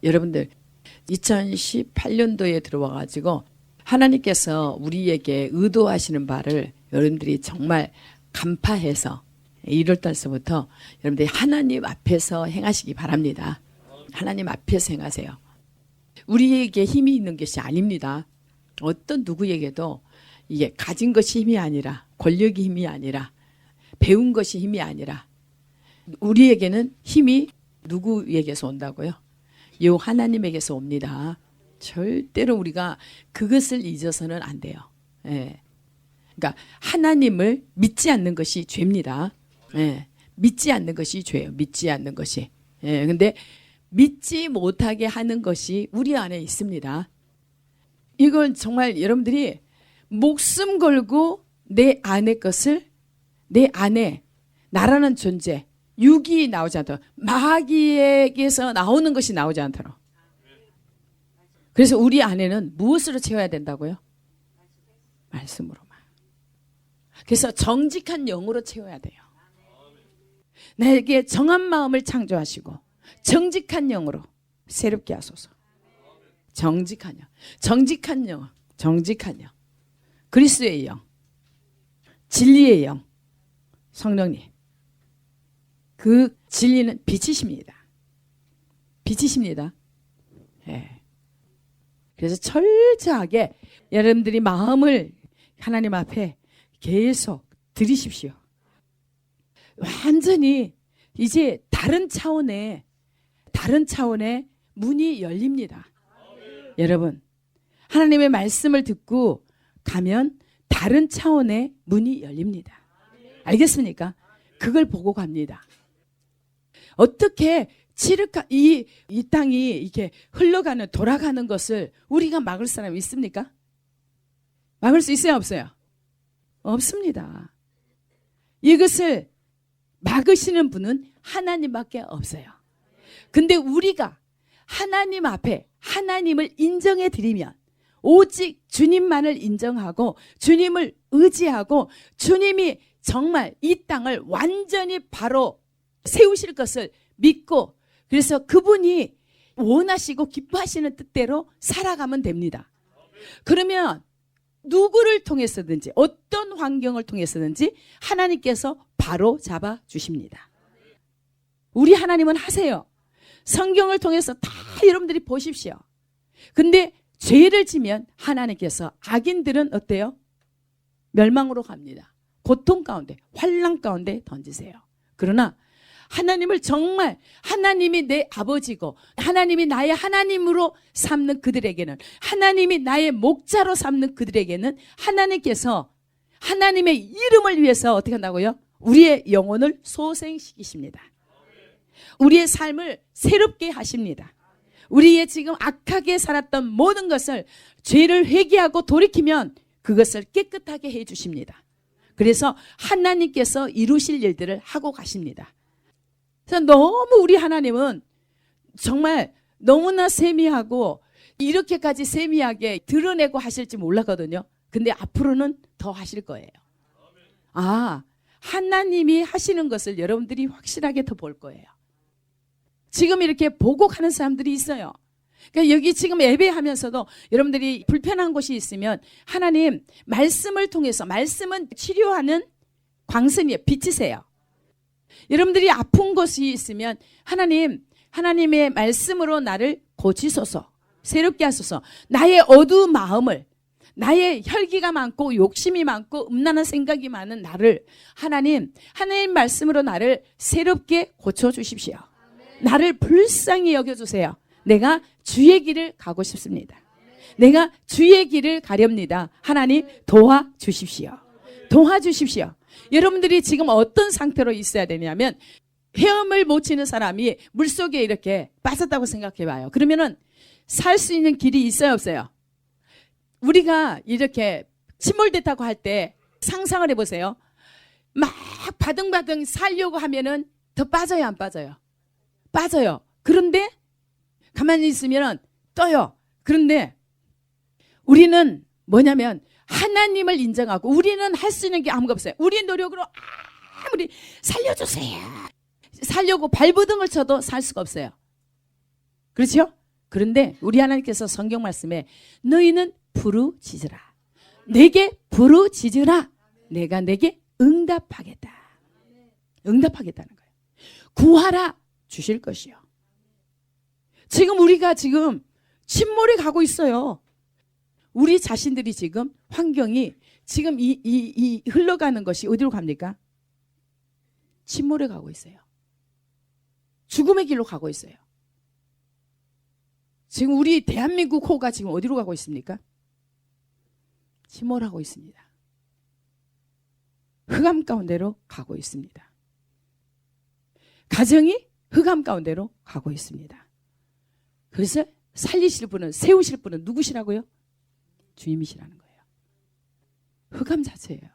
여러분들 2018년도에 들어와가지고 하나님께서 우리에게 의도하시는 바를 여러분들이 정말 간파해서 1월달서부터 여러분들이 하나님 앞에서 행하시기 바랍니다. 하나님 앞에서 행하세요. 우리에게 힘이 있는 것이 아닙니다. 어떤 누구에게도 이게 가진 것이 힘이 아니라, 권력이 힘이 아니라, 배운 것이 힘이 아니라, 우리에게는 힘이 누구에게서 온다고요? 요 하나님에게서 옵니다. 절대로 우리가 그것을 잊어서는 안 돼요. 예. 그러니까 하나님을 믿지 않는 것이 죄입니다. 예. 믿지 않는 것이 죄예요. 믿지 않는 것이. 예. 근데 믿지 못하게 하는 것이 우리 안에 있습니다. 이건 정말 여러분들이 목숨 걸고 내 안의 것을, 내 안에 나라는 존재, 육이 나오지 않도록, 마귀에게서 나오는 것이 나오지 않도록. 그래서 우리 안에는 무엇으로 채워야 된다고요? 말씀으로만. 그래서 정직한 영으로 채워야 돼요. 나에게 정한 마음을 창조하시고 정직한 영으로 새롭게 하소서. 정직한 영, 정직한 영, 정직한 영. 그리스도의 영, 진리의 영, 성령님. 그 진리는 빛이십니다. 빛이십니다. 예. 그래서 철저하게 여러분들이 마음을 하나님 앞에 계속 들이십시오. 완전히 이제 다른 차원의 문이 열립니다. 여러분, 하나님의 말씀을 듣고 가면 다른 차원의 문이 열립니다. 알겠습니까? 그걸 보고 갑니다. 어떻게 이 땅이 이렇게 흘러가는, 돌아가는 것을 우리가 막을 사람이 있습니까? 막을 수 있어요, 없어요? 없습니다. 이것을 막으시는 분은 하나님밖에 없어요. 근데 우리가 하나님 앞에 하나님을 인정해 드리면, 오직 주님만을 인정하고 주님을 의지하고 주님이 정말 이 땅을 완전히 바로 세우실 것을 믿고, 그래서 그분이 원하시고 기뻐하시는 뜻대로 살아가면 됩니다. 그러면 누구를 통해서든지 어떤 환경을 통해서든지 하나님께서 바로 잡아 주십니다. 우리 하나님은 하세요. 성경을 통해서 다 여러분들이 보십시오. 근데 죄를 지면 하나님께서 악인들은 어때요? 멸망으로 갑니다. 고통 가운데, 환난 가운데 던지세요. 그러나 하나님을 정말, 하나님이 내 아버지고 하나님이 나의 하나님으로 삼는 그들에게는, 하나님이 나의 목자로 삼는 그들에게는 하나님께서 하나님의 이름을 위해서 어떻게 한다고요? 우리의 영혼을 소생시키십니다. 우리의 삶을 새롭게 하십니다. 우리의 지금 악하게 살았던 모든 것을, 죄를 회개하고 돌이키면 그것을 깨끗하게 해주십니다. 그래서 하나님께서 이루실 일들을 하고 가십니다. 그래서 너무 우리 하나님은 정말 너무나 세미하고 이렇게까지 세미하게 드러내고 하실지 몰랐거든요. 근데 앞으로는 더 하실 거예요. 아, 하나님이 하시는 것을 여러분들이 확실하게 더 볼 거예요. 지금 이렇게 보고 가는 사람들이 있어요. 그러니까 여기 지금 예배하면서도 여러분들이 불편한 곳이 있으면 하나님 말씀을 통해서, 말씀은 치료하는 광선이에요. 빛이세요. 여러분들이 아픈 곳이 있으면 하나님, 하나님의 말씀으로 나를 고치소서, 새롭게 하소서. 나의 어두운 마음을, 나의 혈기가 많고 욕심이 많고 음란한 생각이 많은 나를 하나님, 하나님 말씀으로 나를 새롭게 고쳐주십시오. 나를 불쌍히 여겨주세요. 내가 주의 길을 가고 싶습니다. 내가 주의 길을 가렵니다. 하나님 도와주십시오. 도와주십시오. 여러분들이 지금 어떤 상태로 있어야 되냐면, 헤엄을 못 치는 사람이 물속에 이렇게 빠졌다고 생각해 봐요. 그러면은 살 수 있는 길이 있어요, 없어요? 우리가 이렇게 침몰됐다고 할 때 상상을 해보세요. 막 바등바등 살려고 하면은 더 빠져요, 안 빠져요? 빠져요. 그런데 가만히 있으면 떠요. 그런데 우리는 뭐냐면 하나님을 인정하고, 우리는 할 수 있는 게 아무것도 없어요. 우리의 노력으로 아무리 살려주세요, 살려고 발버둥을 쳐도 살 수가 없어요. 그렇죠? 그런데 우리 하나님께서 성경 말씀에 너희는 부르짖으라. 내게 부르짖으라. 내가 내게 응답하겠다. 응답하겠다는 거예요. 구하라. 주실 것이요. 지금 우리가 지금 침몰에 가고 있어요. 우리 자신들이 지금 환경이 지금 이 흘러가는 것이 어디로 갑니까? 침몰에 가고 있어요. 죽음의 길로 가고 있어요. 지금 우리 대한민국 호가 지금 어디로 가고 있습니까? 침몰하고 있습니다. 흑암 가운데로 가고 있습니다. 가정이 흑암 가운데로 가고 있습니다. 그래서 살리실 분은, 세우실 분은 누구시라고요? 주님이시라는 거예요. 흑암 자체예요.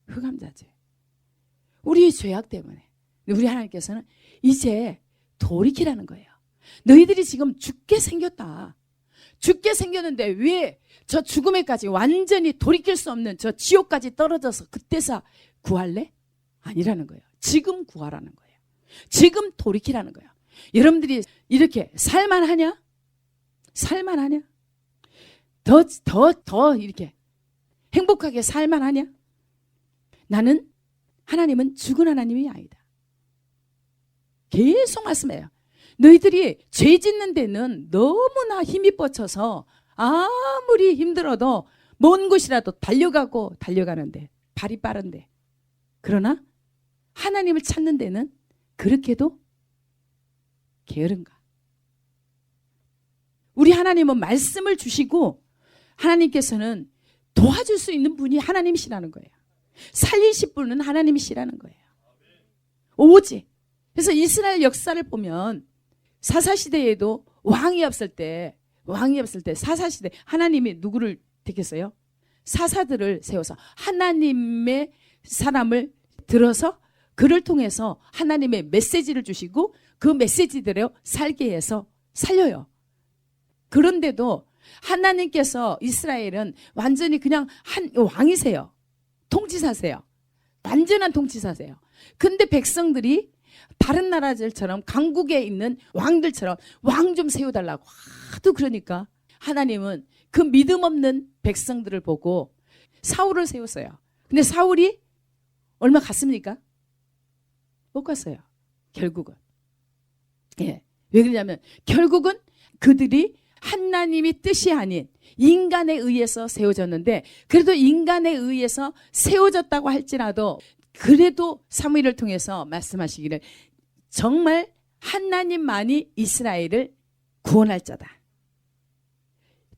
흑암 자체. 우리의 죄악 때문에 우리 하나님께서는 이제 돌이키라는 거예요. 너희들이 지금 죽게 생겼다. 죽게 생겼는데 왜 저 죽음에까지 완전히 돌이킬 수 없는 저 지옥까지 떨어져서 그때서 구할래? 아니라는 거예요. 지금 구하라는 거예요. 지금 돌이키라는 거예요. 여러분들이 이렇게 살만하냐? 살만하냐? 더 이렇게 행복하게 살만하냐? 나는 하나님은 죽은 하나님이 아니다. 계속 말씀해요. 너희들이 죄 짓는 데는 너무나 힘이 뻗쳐서 아무리 힘들어도 먼 곳이라도 달려가는데 발이 빠른데, 그러나 하나님을 찾는 데는 그렇게도 게으른가? 우리 하나님은 말씀을 주시고 하나님께서는 도와줄 수 있는 분이 하나님이시라는 거예요. 살리실 분은 하나님이시라는 거예요. 오직. 그래서 이스라엘 역사를 보면 사사시대에도 왕이 없을 때 사사시대 하나님이 누구를 택했어요? 사사들을 세워서 하나님의 사람을 들어서 그를 통해서 하나님의 메시지를 주시고 그 메시지대로 살게 해서 살려요. 그런데도 하나님께서 이스라엘은 완전히 그냥 한 왕이세요. 통치사세요. 완전한 통치사세요. 근데 백성들이 다른 나라들처럼 강국에 있는 왕들처럼 왕 좀 세워달라고 하도 그러니까 하나님은 그 믿음 없는 백성들을 보고 사울을 세웠어요. 근데 사울이 얼마 갔습니까? 못 갔어요. 결국은. 예. 왜 그러냐면 결국은 그들이 하나님이 뜻이 아닌 인간에 의해서 세워졌는데, 그래도 인간에 의해서 세워졌다고 할지라도 그래도 사무엘을 통해서 말씀하시기를 정말 하나님만이 이스라엘을 구원할 자다.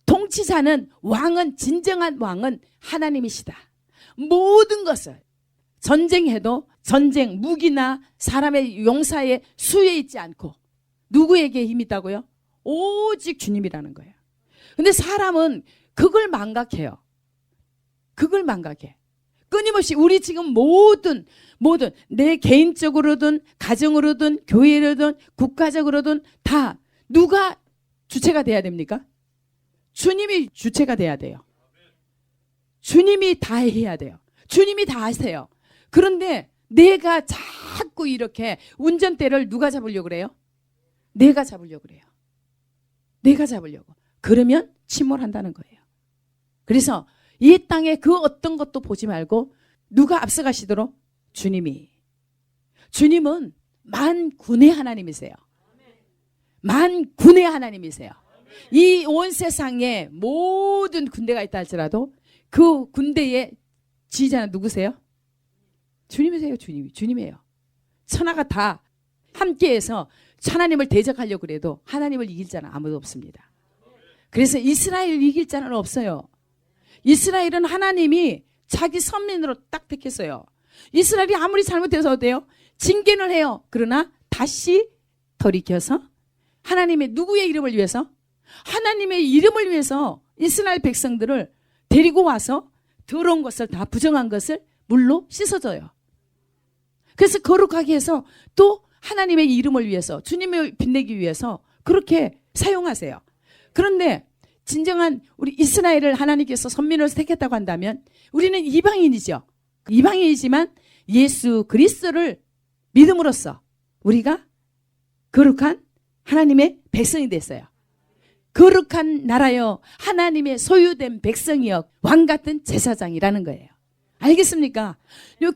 통치자는 왕은, 진정한 왕은 하나님이시다. 모든 것을 전쟁해도 전쟁 무기나 사람의 용사의 수에 있지 않고 누구에게 힘이 있다고요? 오직 주님이라는 거예요. 근데 사람은 그걸 망각해요. 그걸 망각해. 끊임없이 우리 지금 모든 내 개인적으로든 가정으로든 교회로든 국가적으로든 다 누가 주체가 돼야 됩니까? 주님이 주체가 돼야 돼요. 주님이 다 해야 돼요. 주님이 다 하세요. 그런데 내가 자꾸 이렇게 운전대를 누가 잡으려고 그래요? 내가 잡으려고 그래요. 내가 잡으려고. 그러면 침몰한다는 거예요. 그래서 이 땅에 그 어떤 것도 보지 말고 누가 앞서가시도록 주님은 만군의 하나님이세요. 만군의 하나님이세요. 이 온 세상에 모든 군대가 있다 할지라도 그 군대의 지휘자는 누구세요? 주님이세요. 주님이에요. 천하가 다 함께해서 하나님을 대적하려고 그래도 하나님을 이길 자는 아무도 없습니다. 그래서 이스라엘을 이길 자는 없어요. 이스라엘은 하나님이 자기 선민으로 딱 택했어요. 이스라엘이 아무리 잘못해서 어때요? 징계를 해요. 그러나 다시 돌이켜서 하나님의 누구의 이름을 위해서? 하나님의 이름을 위해서 이스라엘 백성들을 데리고 와서 더러운 것을 다 부정한 것을 물로 씻어줘요. 그래서 거룩하게 해서 또 하나님의 이름을 위해서 주님을 빛내기 위해서 그렇게 사용하세요. 그런데 진정한 우리 이스라엘을 하나님께서 선민으로 택했다고 한다면 우리는 이방인이죠. 이방인이지만 예수 그리스도를 믿음으로써 우리가 거룩한 하나님의 백성이 됐어요. 거룩한 나라여 하나님의 소유된 백성이여 왕 같은 제사장이라는 거예요. 알겠습니까?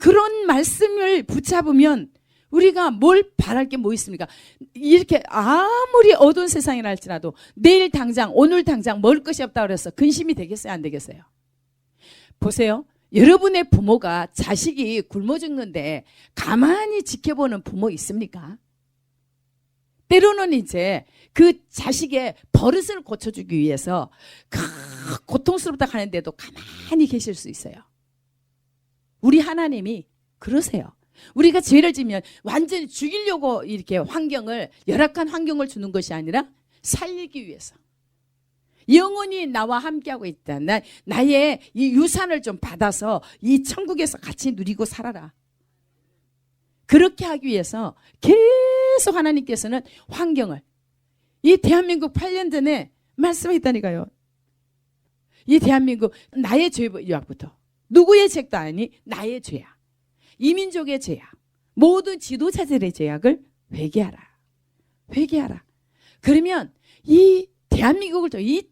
그런 말씀을 붙잡으면 우리가 뭘 바랄 게 뭐 있습니까? 이렇게 아무리 어두운 세상이라 할지라도 내일 당장 오늘 당장 먹을 것이 없다고 그래서 근심이 되겠어요? 안 되겠어요? 보세요. 여러분의 부모가 자식이 굶어 죽는데 가만히 지켜보는 부모 있습니까? 때로는 이제 그 자식의 버릇을 고쳐주기 위해서 고통스럽다 하는데도 가만히 계실 수 있어요. 우리 하나님이 그러세요. 우리가 죄를 지면 완전히 죽이려고 이렇게 열악한 환경을 주는 것이 아니라 살리기 위해서. 영원히 나와 함께하고 있다. 나의 이 유산을 좀 받아서 이 천국에서 같이 누리고 살아라. 그렇게 하기 위해서 계속 하나님께서는 환경을, 이 대한민국 8년 전에 말씀했다니까요. 이 대한민국 나의 죄악부터, 누구의 죄도 아니 나의 죄야. 이민족의 죄악, 모든 지도자들의 죄악을 회개하라. 회개하라. 그러면 이 대한민국을 통해 이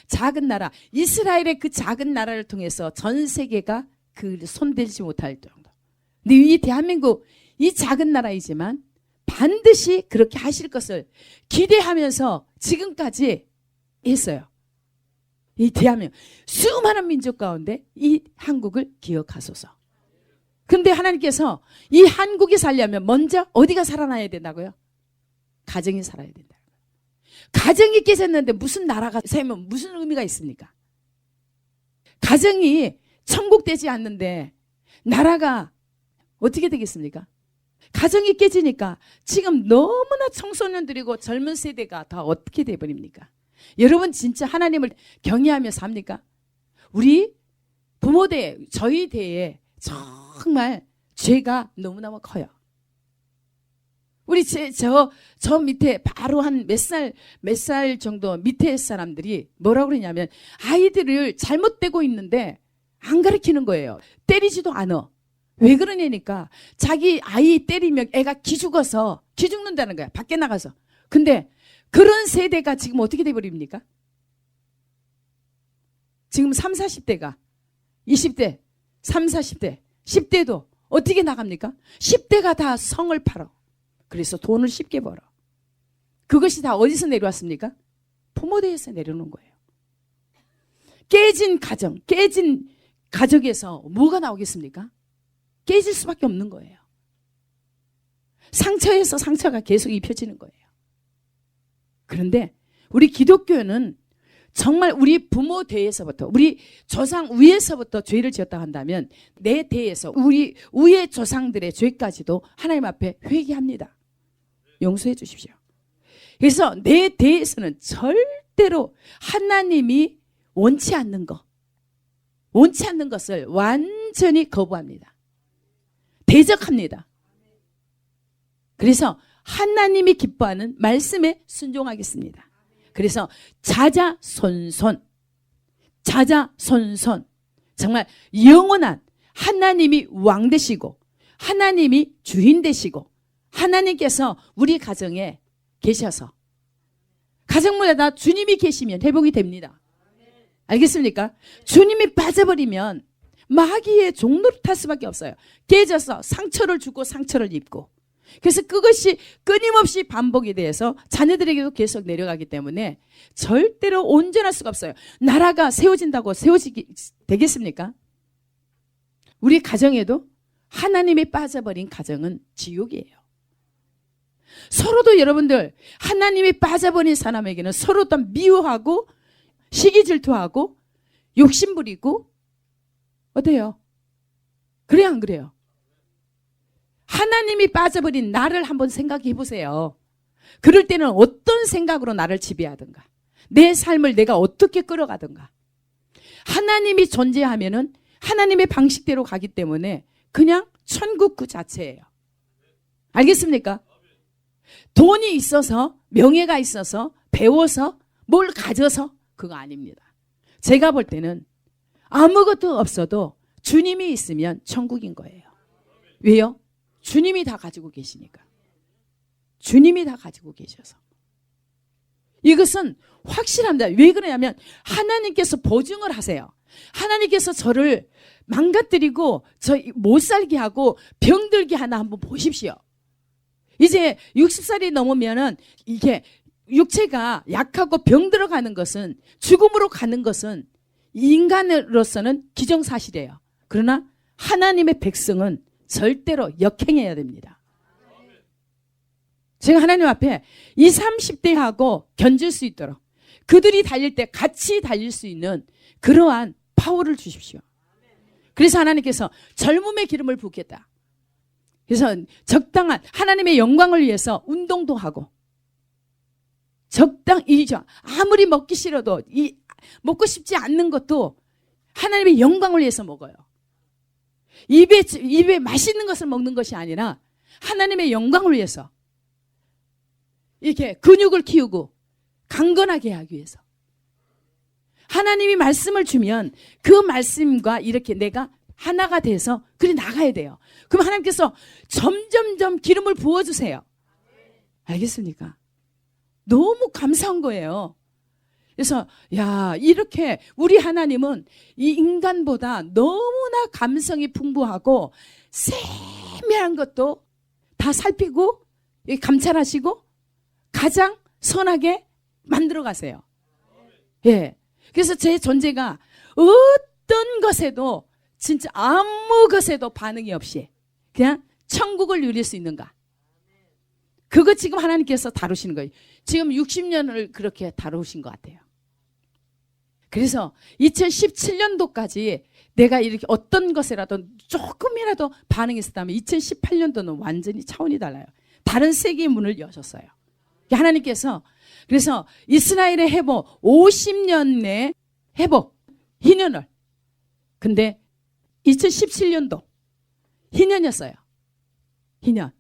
작은 나라, 이스라엘의 그 작은 나라를 통해서 전 세계가 그 손대지 못할 정도. 근데 이 대한민국, 이 작은 나라이지만 반드시 그렇게 하실 것을 기대하면서 지금까지 했어요. 이 대한민국, 수많은 민족 가운데 이 한국을 기억하소서. 근데 하나님께서 이 한국이 살려면 먼저 어디가 살아나야 된다고요? 가정이 살아야 된다. 가정이 깨졌는데 무슨 나라가 살면 무슨 의미가 있습니까? 가정이 천국되지 않는데 나라가 어떻게 되겠습니까? 가정이 깨지니까 지금 너무나 청소년들이고 젊은 세대가 다 어떻게 돼버립니까? 여러분 진짜 하나님을 경외하며 삽니까? 우리 부모대, 저희 대에 정말 죄가 너무너무 커요. 우리 저 밑에 바로 한 몇 살 정도 밑에 사람들이 뭐라고 그러냐면 아이들을 잘못되고 있는데 안 가르치는 거예요. 때리지도 않아. 왜 그러냐니까 자기 아이 때리면 애가 기죽는다는 거야. 밖에 나가서. 근데 그런 세대가 지금 어떻게 돼버립니까? 지금 3, 40대가 20대, 3, 40대, 10대도 어떻게 나갑니까? 10대가 다 성을 팔어. 그래서 돈을 쉽게 벌어. 그것이 다 어디서 내려왔습니까? 부모대에서 내려오는 거예요. 깨진 가정에서 뭐가 나오겠습니까? 깨질 수밖에 없는 거예요. 상처에서 상처가 계속 입혀지는 거예요. 그런데 우리 기독교는 정말 우리 부모 대에서부터, 우리 조상 위에서부터 죄를 지었다 한다면 내 대에서 우리 위의 조상들의 죄까지도 하나님 앞에 회개합니다. 용서해 주십시오. 그래서 내 대에서는 절대로 하나님이 원치 않는 것을 완전히 거부합니다. 대적합니다. 그래서 하나님이 기뻐하는 말씀에 순종하겠습니다. 그래서 자자손손 정말 영원한 하나님이 왕 되시고 하나님이 주인 되시고 하나님께서 우리 가정에 계셔서 가정마다 주님이 계시면 회복이 됩니다. 알겠습니까? 주님이 빠져버리면 마귀의 종로를 탈 수밖에 없어요. 깨져서 상처를 주고 상처를 입고, 그래서 그것이 끊임없이 반복이 돼서 자녀들에게도 계속 내려가기 때문에 절대로 온전할 수가 없어요. 나라가 세워진다고 되겠습니까? 우리 가정에도 하나님이 빠져버린 가정은 지옥이에요. 서로도 여러분들 하나님이 빠져버린 사람에게는 서로 또 미워하고 시기질투하고 욕심부리고 어때요? 그래요, 안 그래요? 하나님이 빠져버린 나를 한번 생각해 보세요. 그럴 때는 어떤 생각으로 나를 지배하든가 내 삶을 내가 어떻게 끌어가든가, 하나님이 존재하면은 하나님의 방식대로 가기 때문에 그냥 천국 그 자체예요. 알겠습니까? 돈이 있어서, 명예가 있어서, 배워서, 뭘 가져서 그거 아닙니다. 제가 볼 때는 아무것도 없어도 주님이 있으면 천국인 거예요. 왜요? 주님이 다 가지고 계시니까. 주님이 다 가지고 계셔서. 이것은 확실합니다. 왜 그러냐면 하나님께서 보증을 하세요. 하나님께서 저를 망가뜨리고 저 못 살게 하고 병들게 하나 한번 보십시오. 이제 60살이 넘으면은 이게 육체가 약하고 병들어가는 것은, 죽음으로 가는 것은 인간으로서는 기정사실이에요. 그러나 하나님의 백성은 절대로 역행해야 됩니다. 제가 하나님 앞에 20, 30대하고 견딜 수 있도록, 그들이 달릴 때 같이 달릴 수 있는 그러한 파워를 주십시오. 그래서 하나님께서 젊음의 기름을 붓겠다. 그래서 적당한 하나님의 영광을 위해서 운동도 하고, 적당히죠. 아무리 먹기 싫어도, 먹고 싶지 않는 것도 하나님의 영광을 위해서 먹어요. 입에 맛있는 것을 먹는 것이 아니라 하나님의 영광을 위해서, 이렇게 근육을 키우고 강건하게 하기 위해서. 하나님이 말씀을 주면 그 말씀과 이렇게 내가 하나가 돼서 그래 나가야 돼요. 그럼 하나님께서 점점점 기름을 부어주세요. 알겠습니까? 너무 감사한 거예요. 그래서 야, 이렇게 우리 하나님은 이 인간보다 너무나 감성이 풍부하고 세밀한 것도 다 살피고 감찰하시고 가장 선하게 만들어 가세요. 예. 그래서 제 존재가 어떤 것에도, 진짜 아무 것에도 반응이 없이 그냥 천국을 누릴 수 있는가. 그거 지금 하나님께서 다루시는 거예요. 지금 60년을 그렇게 다루신 것 같아요. 그래서 2017년도까지 내가 이렇게 어떤 것이라도 조금이라도 반응했었다면 2018년도는 완전히 차원이 달라요. 다른 세계의 문을 여셨어요. 하나님께서 그래서 이스라엘의 회복, 50년 내 회복, 희년을. 근데 2017년도 희년이었어요. 희년.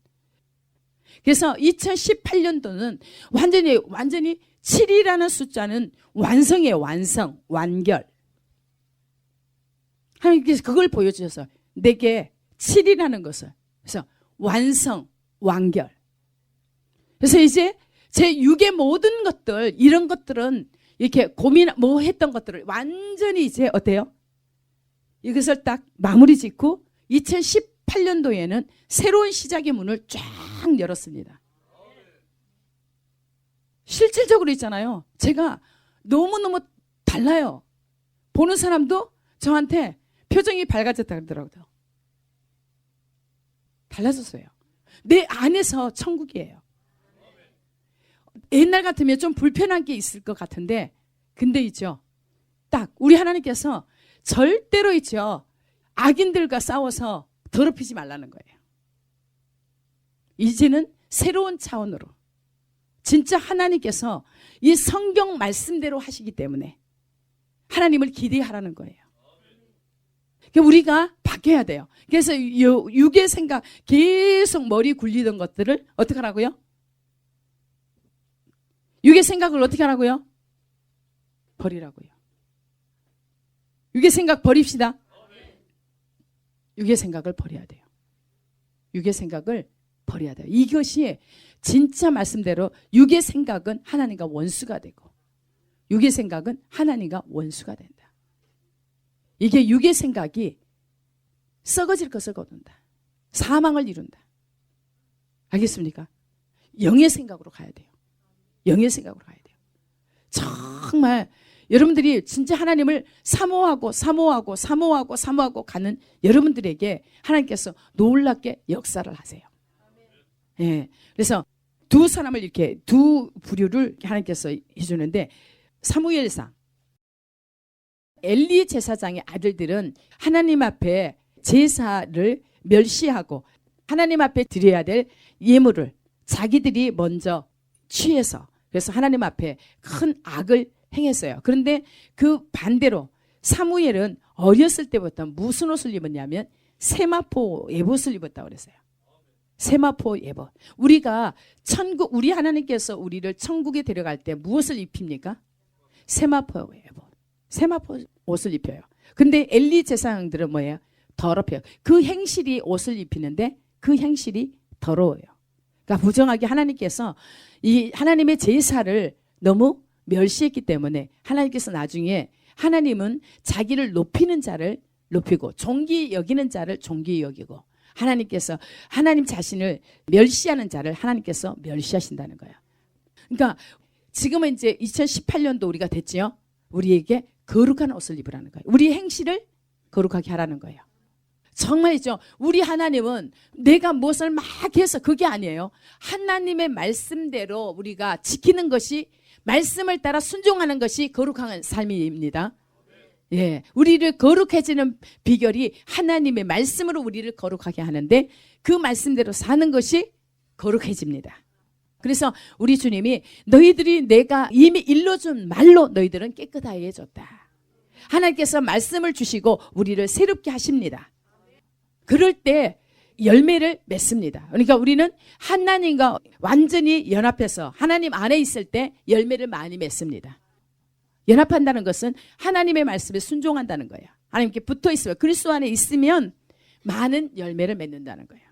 그래서 2018년도는 완전히 7이라는 숫자는 완성이에요. 완성, 완결. 하나님께서 그걸 보여주셔서 내게 7이라는 것을. 그래서 완성, 완결. 그래서 이제 제 육의 모든 것들, 이런 것들은 이렇게 했던 것들을 완전히 이제 어때요? 이것을 딱 마무리 짓고 2018년도에는 새로운 시작의 문을 쫙 열었습니다. 실질적으로 있잖아요. 제가 너무너무 달라요. 보는 사람도 저한테 표정이 밝아졌다 그러더라고요. 달라졌어요. 내 안에서 천국이에요. 옛날 같으면 좀 불편한 게 있을 것 같은데, 근데 있죠. 딱 우리 하나님께서 절대로 있죠. 악인들과 싸워서 더럽히지 말라는 거예요. 이제는 새로운 차원으로 진짜 하나님께서 이 성경 말씀대로 하시기 때문에 하나님을 기대하라는 거예요. 그러니까 우리가 바뀌어야 돼요. 그래서 육의 생각, 계속 머리 굴리던 것들을 어떻게 하라고요? 육의 생각을 어떻게 하라고요? 버리라고요. 육의 생각 버립시다. 육의 생각을 버려야 돼요. 육의 생각을 버려야 돼요. 이것이 진짜 말씀대로 육의 생각은 하나님과 원수가 되고, 육의 생각은 하나님과 원수가 된다. 이게 육의 생각이 썩어질 것을 거둔다. 사망을 이룬다. 알겠습니까? 영의 생각으로 가야 돼요. 영의 생각으로 가야 돼요. 정말 여러분들이 진짜 하나님을 사모하고 가는 여러분들에게 하나님께서 놀랍게 역사를 하세요. 예. 그래서 두 사람을 이렇게 두 부류를 하나님께서 해주는데, 사무엘상 엘리 제사장의 아들들은 하나님 앞에 제사를 멸시하고 하나님 앞에 드려야 될 예물을 자기들이 먼저 취해서, 그래서 하나님 앞에 큰 악을 행했어요. 그런데 그 반대로 사무엘은 어렸을 때부터 무슨 옷을 입었냐면 세마포 예봇을 입었다고 그랬어요. 세마포 예봇. 우리가 우리 하나님께서 우리를 천국에 데려갈 때 무엇을 입힙니까? 세마포 예봇. 세마포 옷을 입혀요. 근데 엘리 제사장들은 뭐예요? 더럽혀요. 그 행실이 옷을 입히는데 그 행실이 더러워요. 그러니까 부정하게 하나님께서 이 하나님의 제사를 너무 멸시했기 때문에 하나님께서 나중에 하나님은 자기를 높이는 자를 높이고 존귀 여기는 자를 존귀 여기고 하나님께서 하나님 자신을 멸시하는 자를 하나님께서 멸시하신다는 거예요. 그러니까 지금은 이제 2018년도 우리가 됐지요. 우리에게 거룩한 옷을 입으라는 거예요. 우리 행실을 거룩하게 하라는 거예요. 정말이죠. 우리 하나님은 내가 무엇을 막 해서 그게 아니에요. 하나님의 말씀대로 우리가 지키는 것이 말씀을 따라 순종하는 것이 거룩한 삶입니다. 예, 우리를 거룩해지는 비결이 하나님의 말씀으로 우리를 거룩하게 하는데 그 말씀대로 사는 것이 거룩해집니다. 그래서 우리 주님이 너희들이 내가 이미 일러준 말로 너희들은 깨끗하게 해줬다. 하나님께서 말씀을 주시고 우리를 새롭게 하십니다. 그럴 때 열매를 맺습니다. 그러니까 우리는 하나님과 완전히 연합해서 하나님 안에 있을 때 열매를 많이 맺습니다. 연합한다는 것은 하나님의 말씀에 순종한다는 거예요. 하나님께 붙어 있어요. 그리스도 안에 있으면 많은 열매를 맺는다는 거예요.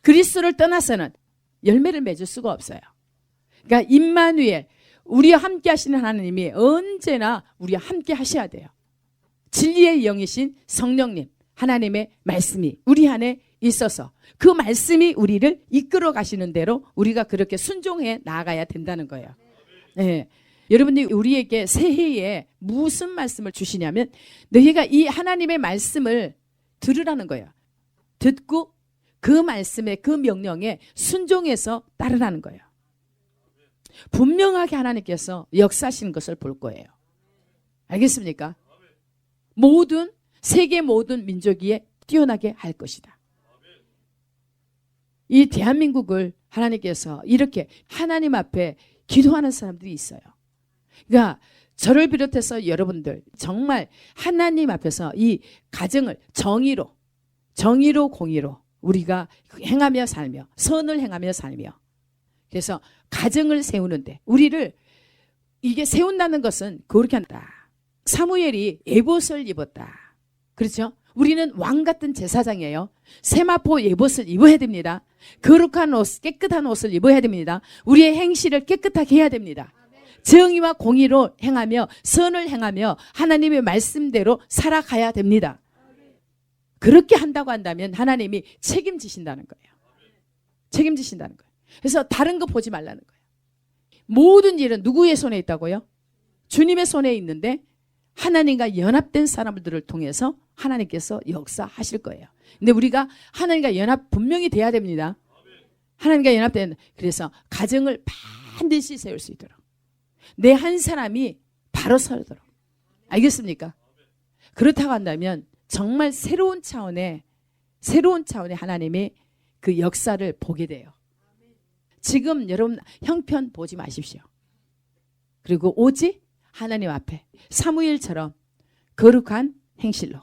그리스도를 떠나서는 열매를 맺을 수가 없어요. 그러니까 임마누엘, 우리와 함께 하시는 하나님이 언제나 우리와 함께 하셔야 돼요. 진리의 영이신 성령님, 하나님의 말씀이 우리 안에 있어서 그 말씀이 우리를 이끌어 가시는 대로 우리가 그렇게 순종해 나아가야 된다는 거예요. 네. 여러분들이 우리에게 새해에 무슨 말씀을 주시냐면 너희가 이 하나님의 말씀을 들으라는 거예요. 듣고 그 말씀에 그 명령에 순종해서 따르라는 거예요. 분명하게 하나님께서 역사하시는 것을 볼 거예요. 알겠습니까? 세계 모든 민족이 뛰어나게 할 것이다. 이 대한민국을 하나님께서 이렇게 하나님 앞에 기도하는 사람들이 있어요. 그러니까 저를 비롯해서 여러분들 정말 하나님 앞에서 이 가정을 정의로 공의로 우리가 행하며 살며 선을 행하며 살며 그래서 가정을 세우는데 우리를 이게 세운다는 것은 그렇게 한다. 사무엘이 에봇을 입었다. 그렇죠? 우리는 왕 같은 제사장이에요. 세마포 에봇을 입어야 됩니다. 거룩한 옷, 깨끗한 옷을 입어야 됩니다. 우리의 행실을 깨끗하게 해야 됩니다. 정의와 공의로 행하며 선을 행하며 하나님의 말씀대로 살아가야 됩니다. 그렇게 한다고 한다면 하나님이 책임지신다는 거예요. 책임지신다는 거예요. 그래서 다른 거 보지 말라는 거예요. 모든 일은 누구의 손에 있다고요? 주님의 손에 있는데 하나님과 연합된 사람들을 통해서 하나님께서 역사하실 거예요. 근데 우리가 하나님과 연합 분명히 돼야 됩니다. 하나님과 연합된 그래서 가정을 반드시 세울 수 있도록 내 한 사람이 바로 서도록 알겠습니까? 그렇다고 한다면 정말 새로운 차원의 하나님의 그 역사를 보게 돼요. 지금 여러분 형편 보지 마십시오. 그리고 오직 하나님 앞에 사무엘처럼 거룩한 행실로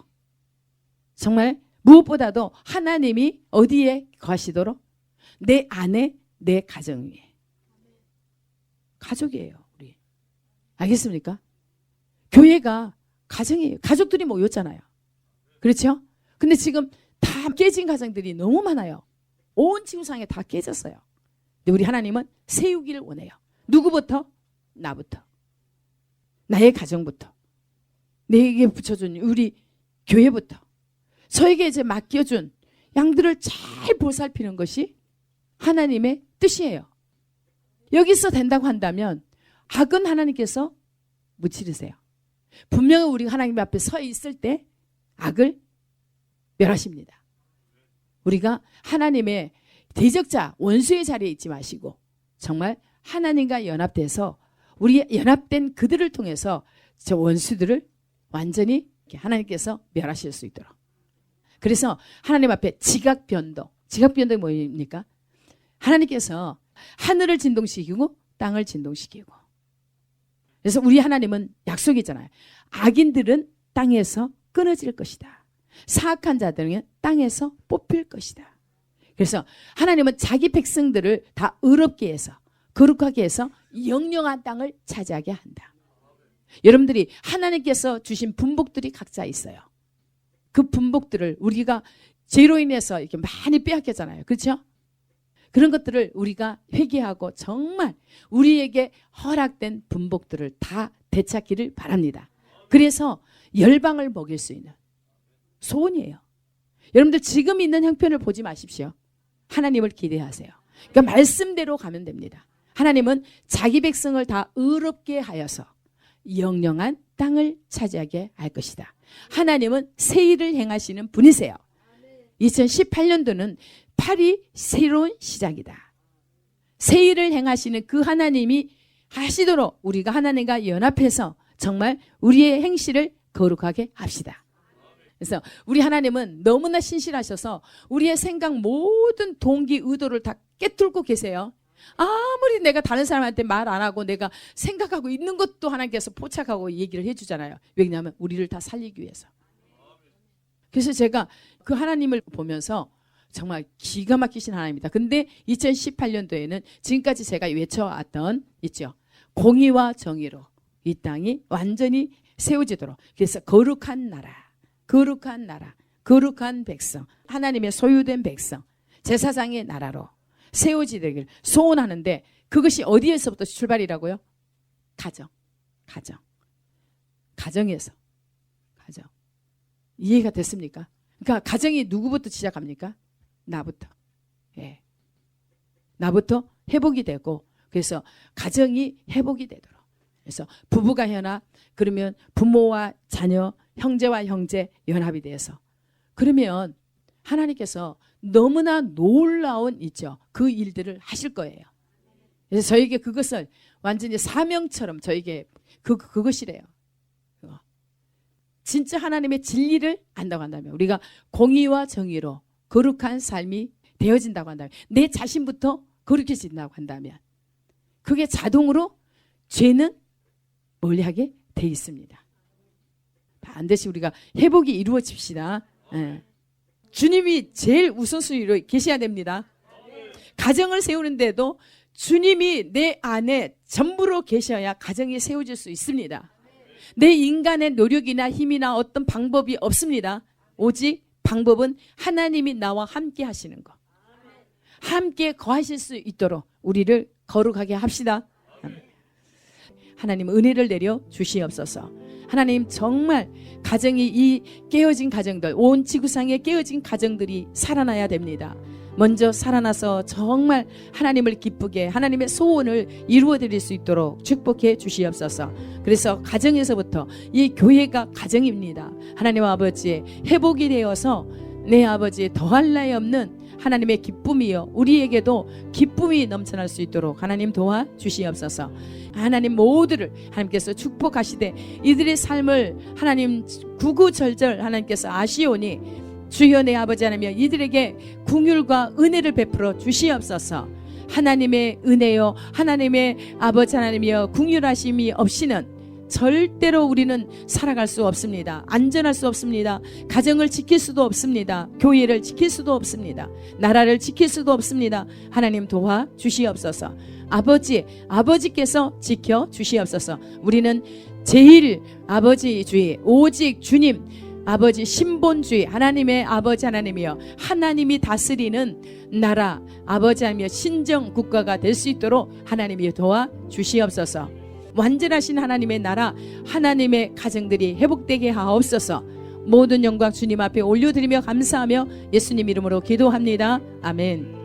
정말 무엇보다도 하나님이 어디에 거하시도록 내 안에 내 가정 위에 가족이에요. 우리 알겠습니까? 교회가 가정이에요. 가족들이 모였잖아요. 그렇죠? 근데 지금 다 깨진 가정들이 너무 많아요. 온 지구상에 다 깨졌어요. 근데 우리 하나님은 세우기를 원해요. 누구부터? 나부터. 나의 가정부터. 내게 붙여준 우리 교회부터. 저에게 이제 맡겨준 양들을 잘 보살피는 것이 하나님의 뜻이에요. 여기서 된다고 한다면 악은 하나님께서 무찌르세요. 분명히 우리가 하나님 앞에 서 있을 때 악을 멸하십니다. 우리가 하나님의 대적자, 원수의 자리에 있지 마시고 정말 하나님과 연합돼서 우리 연합된 그들을 통해서 저 원수들을 완전히 하나님께서 멸하실 수 있도록. 그래서 하나님 앞에 지각변동이 뭐입니까? 하나님께서 하늘을 진동시키고 땅을 진동시키고. 그래서 우리 하나님은 약속이 있잖아요. 악인들은 땅에서 끊어질 것이다. 사악한 자들은 땅에서 뽑힐 것이다. 그래서 하나님은 자기 백성들을 다 의롭게 해서 거룩하게 해서 영영한 땅을 차지하게 한다. 여러분들이 하나님께서 주신 분복들이 각자 있어요. 그 분복들을 우리가 죄로 인해서 이렇게 많이 빼앗겼잖아요. 그렇죠? 그런 것들을 우리가 회개하고 정말 우리에게 허락된 분복들을 다 되찾기를 바랍니다. 그래서 열방을 먹일 수 있는 소원이에요. 여러분들 지금 있는 형편을 보지 마십시오. 하나님을 기대하세요. 그러니까 말씀대로 가면 됩니다. 하나님은 자기 백성을 다 의롭게 하여서 영영한 땅을 차지하게 할 것이다. 하나님은 새 일을 행하시는 분이세요. 2018년도는 8이 새로운 시작이다. 새 일을 행하시는 그 하나님이 하시도록 우리가 하나님과 연합해서 정말 우리의 행실을 거룩하게 합시다. 그래서 우리 하나님은 너무나 신실하셔서 우리의 생각 모든 동기 의도를 다 꿰뚫고 계세요. 아무리 내가 다른 사람한테 말 안 하고 내가 생각하고 있는 것도 하나님께서 포착하고 얘기를 해주잖아요. 왜냐하면 우리를 다 살리기 위해서. 그래서 제가 그 하나님을 보면서 정말 기가 막히신 하나님입니다. 근데 2018년도에는 지금까지 제가 외쳐왔던 있죠. 공의와 정의로 이 땅이 완전히 세워지도록. 그래서 거룩한 나라, 거룩한 나라, 거룩한 백성, 하나님의 소유된 백성, 제사장의 나라로 세워지기를 소원하는데 그것이 어디에서부터 출발이라고요? 가정에서. 가정. 이해가 됐습니까? 그러니까 가정이 누구부터 시작합니까? 나부터. 예. 나부터 회복이 되고 그래서 가정이 회복이 되도록. 그래서 부부가 연합, 그러면 부모와 자녀, 형제와 형제 연합이 돼서 그러면 하나님께서 너무나 놀라운 있죠. 그 일들을 하실 거예요. 그래서 저에게 그것을 완전히 사명처럼 저에게 그것이래요. 진짜 하나님의 진리를 안다고 한다면 우리가 공의와 정의로 거룩한 삶이 되어진다고 한다면 내 자신부터 거룩해진다고 한다면 그게 자동으로 죄는 멀리하게 돼 있습니다. 반드시 우리가 회복이 이루어집시다. 예. 주님이 제일 우선순위로 계셔야 됩니다. 가정을 세우는데도 주님이 내 안에 전부로 계셔야 가정이 세워질 수 있습니다. 내 인간의 노력이나 힘이나 어떤 방법이 없습니다. 오직 방법은 하나님이 나와 함께 하시는 것. 함께 거하실 수 있도록 우리를 거룩하게 합시다. 하나님 은혜를 내려 주시옵소서. 하나님 정말 가정이 이 깨어진 가정들, 온 지구상에 깨어진 가정들이 살아나야 됩니다. 먼저 살아나서 정말 하나님을 기쁘게 하나님의 소원을 이루어 드릴 수 있도록 축복해 주시옵소서. 그래서 가정에서부터 이 교회가 가정입니다. 하나님 아버지의 회복이 되어서 내 아버지 더할 나위 없는 하나님의 기쁨이요 우리에게도 기쁨이 넘쳐날 수 있도록 하나님 도와 주시옵소서. 하나님 모두를 하나님께서 축복하시되 이들의 삶을 하나님 구구절절 하나님께서 아시오니 주여 내 아버지 하나님 이들에게 긍휼과 은혜를 베풀어 주시옵소서. 하나님의 은혜요 하나님의 아버지 하나님이여 긍휼하심이 없이는 절대로 우리는 살아갈 수 없습니다. 안전할 수 없습니다. 가정을 지킬 수도 없습니다. 교회를 지킬 수도 없습니다. 나라를 지킬 수도 없습니다. 하나님 도와 주시옵소서. 아버지께서 지켜 주시옵소서. 우리는 제일 아버지주의 오직 주님 아버지 신본주의 하나님의 아버지 하나님이여 하나님이 다스리는 나라 아버지 하나님이여 신정 국가가 될 수 있도록 하나님이 도와 주시옵소서. 완전하신 하나님의 나라 하나님의 가정들이 회복되게 하옵소서. 모든 영광 주님 앞에 올려드리며 감사하며 예수님 이름으로 기도합니다. 아멘.